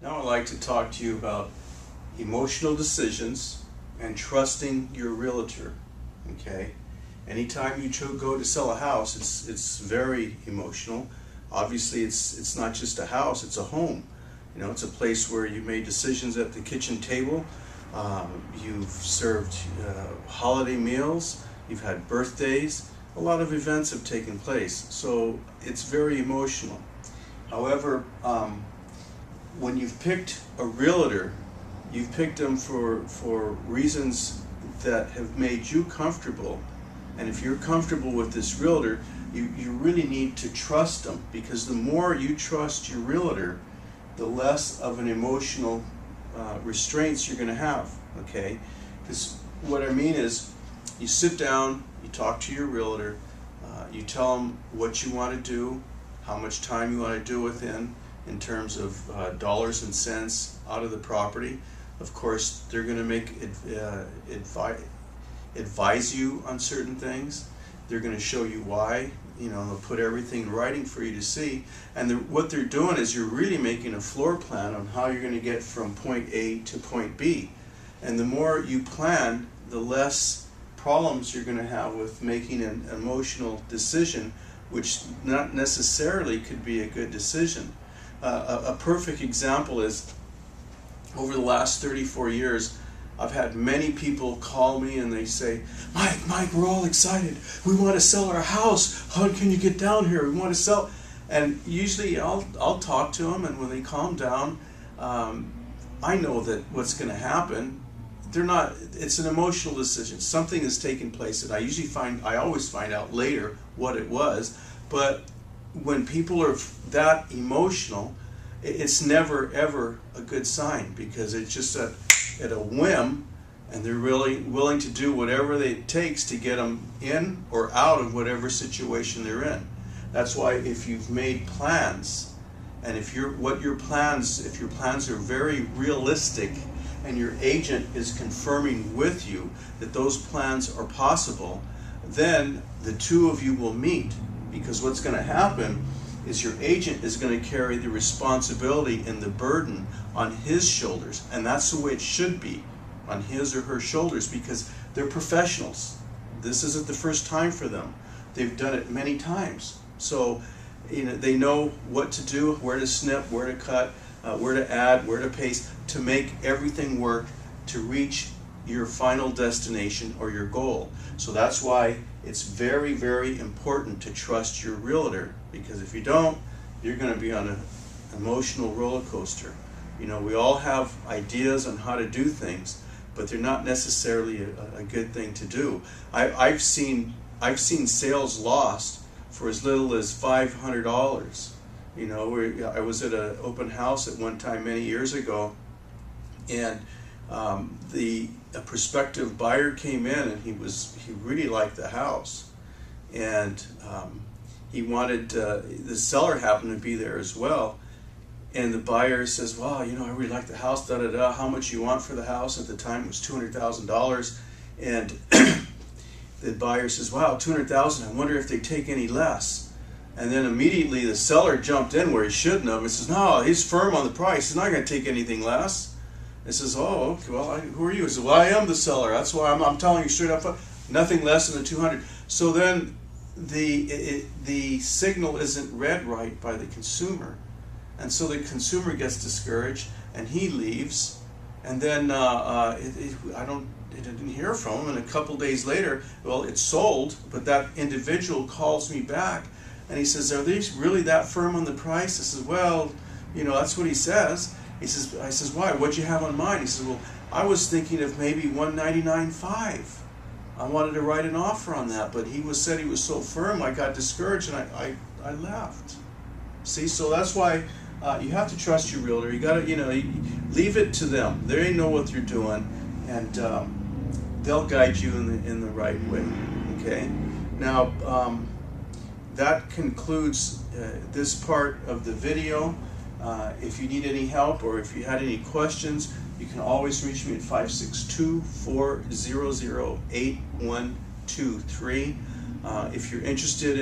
Now I'd like to talk to you about emotional decisions and trusting your realtor. Okay, anytime you go to sell a house, it's very emotional. Obviously, it's not just a house; it's a home. You know, it's a place where you made decisions at the kitchen table. You've served holiday meals. You've had birthdays. A lot of events have taken place, so it's very emotional. However, when you've picked a realtor, you've picked them for reasons that have made you comfortable. And if you're comfortable with this realtor, you really need to trust them, because the more you trust your realtor, the less of an emotional restraints you're going to have. Okay? Because what I mean is, you sit down, you talk to your realtor, you tell them what you want to do, how much time you want to do within, in terms of dollars and cents out of the property. Of course, they're going to make advise you on certain things. They're going to show you why. You know, they'll put everything in writing for you to see. And what they're doing is, you're really making a floor plan on how you're going to get from point A to point B. And the more you plan, the less problems you're going to have with making an emotional decision, which not necessarily could be a good decision. A perfect example is, over the last 34 years, I've had many people call me and they say, Mike, we're all excited. We want to sell our house. How can you get down here? We want to sell. And usually I'll talk to them, and when they calm down, I know that what's going to happen. It's an emotional decision. Something has taken place, and I always find out later what it was. But when people are that emotional, it's never ever a good sign, because it's just at a whim, and they're really willing to do whatever it takes to get them in or out of whatever situation they're in. That's why, if you've made plans, and if your plans are very realistic, and your agent is confirming with you that those plans are possible, then the two of you will meet. Because what's going to happen is, your agent is going to carry the responsibility and the burden on his shoulders, and that's the way it should be, on his or her shoulders, because they're professionals. This isn't the first time for them. They've done it many times. So, you know, they know what to do, where to snip, where to cut, where to add, where to paste, to make everything work to reach your final destination or your goal. So that's why it's very, very important to trust your realtor, because if you don't, you're going to be on an emotional roller coaster. You know, we all have ideas on how to do things, but they're not necessarily a good thing to do. I've seen sales lost for as little as $500. You know, I was at an open house at one time many years ago, and a prospective buyer came in, and he really liked the house, and he wanted the seller happened to be there as well, and the buyer says, "Wow, you know, I really like the house. Da da da. How much you want for the house?" At the time, it was $200,000, and the buyer says, "Wow, $200,000. I wonder if they take any less." And then immediately the seller jumped in where he shouldn't have. He says, "No, he's firm on the price. He's not going to take anything less." He says, "Oh, okay. Well, who are you?" He says, "Well, I am the seller. That's why I'm telling you straight up, nothing less than the 200." So then the signal isn't read right by the consumer, and so the consumer gets discouraged, and he leaves. And then I didn't hear from him. And a couple days later, well, it's sold, but that individual calls me back. And he says, "Are they really that firm on the price?" I says, "Well, you know, that's what he says." I says, "Why? What'd you have on mind?" He says, "Well, I was thinking of maybe $199.5. I wanted to write an offer on that, but said he was so firm, I got discouraged, and I left." See, so that's why you have to trust your realtor. You got to, you know, leave it to them. They know what they're doing, and they'll guide you in the right way. Okay. Now, that concludes this part of the video. If you need any help, or if you had any questions, you can always reach me at 562-400-8123. If you're interested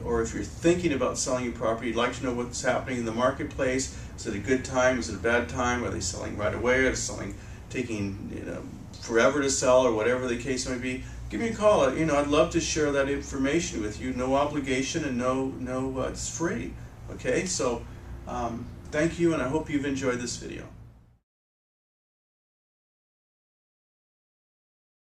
or if you're thinking about selling your property, you'd like to know what's happening in the marketplace. Is it a good time? Is it a bad time? Are they selling right away? Are they selling, taking forever to sell, or whatever the case may be? Give me a call. I'd love to share that information with you. No obligation, and no, it's free. Okay, so thank you, and I hope you've enjoyed this video.